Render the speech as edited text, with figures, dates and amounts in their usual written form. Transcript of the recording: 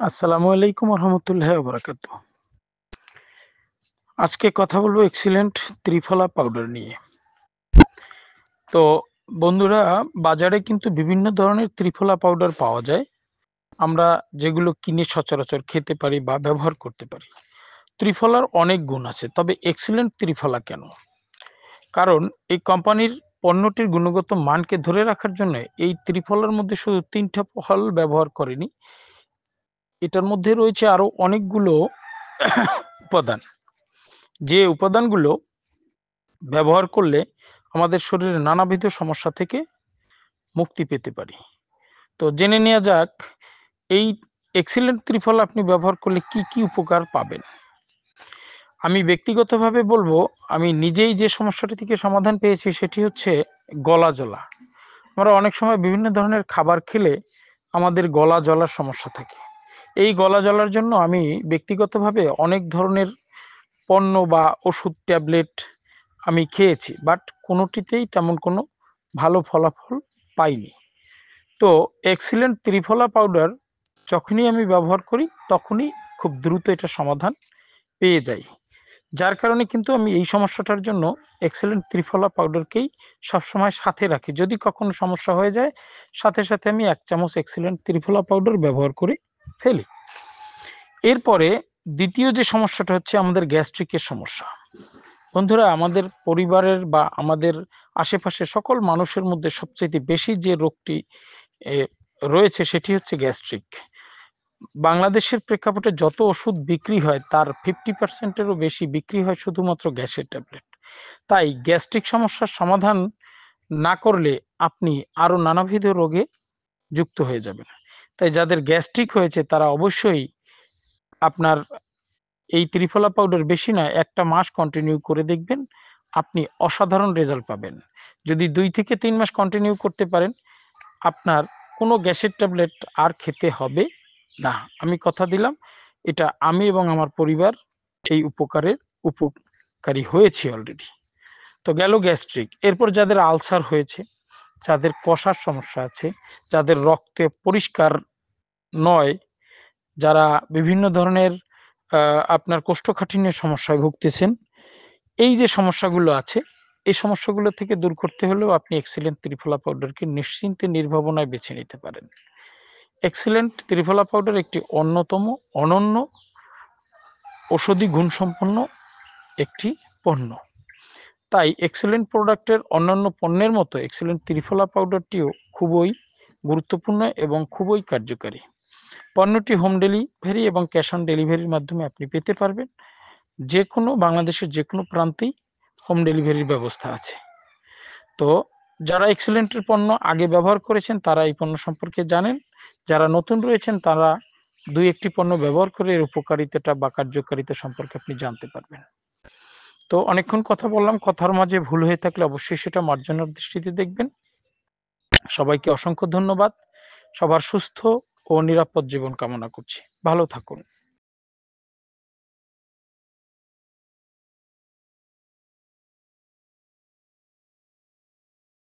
আসসালামু আলাইকুম রহমতুল্লাহ বারাকাতু। আজকে কথা বলবো এক্সিলেন্ট ত্রিফলা পাউডার নিয়ে। তো বন্ধুরা, বাজারে কিন্তু বিভিন্ন ধরনের ত্রিফলা পাউডার পাওয়া যায়, আমরা যেগুলো কিনে সচরাচর খেতে পারি বা ব্যবহার করতে পারি। ত্রিফলার অনেক গুণ আছে, তবে এক্সিলেন্ট ত্রিফলা কেন? কারণ এই কোম্পানির পণ্যটির গুণগত মানকে ধরে রাখার জন্য এই ত্রিফলার মধ্যে শুধু 3টা ফল ব্যবহার করেনি, এটার মধ্যে রয়েছে আরো অনেকগুলো উপাদান, যে উপাদানগুলো ব্যবহার করলে আমাদের শরীরে নানাবিধ সমস্যা থেকে মুক্তি পেতে পারি। তো জেনে নেওয়া যাক, এই এক্সিলেন্ট ত্রিফল আপনি ব্যবহার করলে কি কি উপকার পাবেন। আমি ব্যক্তিগতভাবে বলবো, আমি নিজেই যে সমস্যাটি থেকে সমাধান পেয়েছি সেটি হচ্ছে গলা জ্বলা। আমরা অনেক সময় বিভিন্ন ধরনের খাবার খেলে আমাদের গলা জ্বলার সমস্যা থাকে। এই গলা জ্বলার জন্য আমি ব্যক্তিগতভাবে অনেক ধরনের পণ্য বা ওষুধ ট্যাবলেট আমি খেয়েছি, বাট কোনোটিতেই তেমন কোনো ভালো ফলাফল পাইনি। তো এক্সিলেন্ট ত্রিফলা পাউডার যখনই আমি ব্যবহার করি তখনই খুব দ্রুত এটা সমাধান পেয়ে যাই, যার কারণে কিন্তু আমি এই সমস্যাটার জন্য এক্সিলেন্ট ত্রিফলা পাউডারকেই সবসময় সাথে রাখি। যদি কখনো সমস্যা হয়ে যায়, সাথে সাথে আমি 1 চামচ এক্সিলেন্ট ত্রিফলা পাউডার ব্যবহার করে ফেলি। এরপরে দ্বিতীয় যে সমস্যাটা হচ্ছে আমাদের গ্যাস্ট্রিকের সমস্যা। বন্ধুরা, আমাদের পরিবারের বা আমাদের আশেপাশে সকল মানুষের মধ্যে সবচেয়ে বেশি যে রোগটি রয়েছে সেটি হচ্ছে গ্যাস্ট্রিক। বাংলাদেশের প্রেক্ষাপটে যত ওষুধ বিক্রি হয় তার 50%-এরও বেশি বিক্রি হয় শুধুমাত্র গ্যাসের ট্যাবলেট। তাই গ্যাস্ট্রিক সমস্যার সমাধান না করলে আপনি আরো নানাবিধ রোগে যুক্ত হয়ে যাবেন। তাই যাদের গ্যাস্ট্রিক হয়েছে তারা অবশ্যই আপনার এই ত্রিফলা পাউডার বেশি নয় 1টা মাস কন্টিনিউ করে দেখবেন, আপনি অসাধারণ রেজাল্ট পাবেন। যদি 2 থেকে 3 মাস কন্টিনিউ করতে পারেন, আপনার কোনো গ্যাসের ট্যাবলেট আর খেতে হবে না। আমি কথা দিলাম, এটা আমি এবং আমার পরিবার এই উপকারী হয়েছি অলরেডি। তো গেল গ্যাস্ট্রিক। এরপর যাদের আলসার হয়েছে, যাদের কষার সমস্যা আছে, যাদের রক্তে পরিষ্কার নয়, যারা বিভিন্ন ধরনের আপনার কোষ্ঠকাঠিন্যের সমস্যায় ভুগতেছেন, এই যে সমস্যাগুলো আছে, এই সমস্যাগুলো থেকে দূর করতে হলেও আপনি এক্সিলেন্ট ত্রিফলা পাউডারকে নিশ্চিন্তে নির্ভাবনায় বেছে নিতে পারেন। এক্সিলেন্ট ত্রিফলা পাউডার একটি অন্যতম অনন্য ঔষধি গুণসম্পন্ন একটি পণ্য। তাই এক্সিলেন্ট প্রোডাক্টের অন্যান্য পণ্যের মতো এক্সিলেন্ট ত্রিফলা পাউডারটিও খুবই গুরুত্বপূর্ণ এবং খুবই কার্যকারী। পণ্যটি হোম ডেলিভারি এবং ক্যাশ অন ডেলিভারির মাধ্যমে আপনি পেতে পারবেন। যে কোনো বাংলাদেশের যে কোনো প্রান্তেই হোম ডেলিভারির ব্যবস্থা আছে। তো যারা এক্সিলেন্টের পণ্য আগে ব্যবহার করেছেন তারা এই পণ্য সম্পর্কে জানেন, যারা নতুন রয়েছেন তারা 2-1টি পণ্য ব্যবহার করে এর উপকারিতাটা বা কার্যকারিতা সম্পর্কে আপনি জানতে পারবেন। তো অনেকক্ষণ কথা বললাম, কথার মাঝে ভুল হয়ে থাকলে অবশ্যই সেটা মার্জনার দৃষ্টিতে দেখবেন। সবাইকে অসংখ্য ধন্যবাদ। সবার সুস্থ ও নিরাপদ জীবন কামনা করছি। ভালো থাকুন।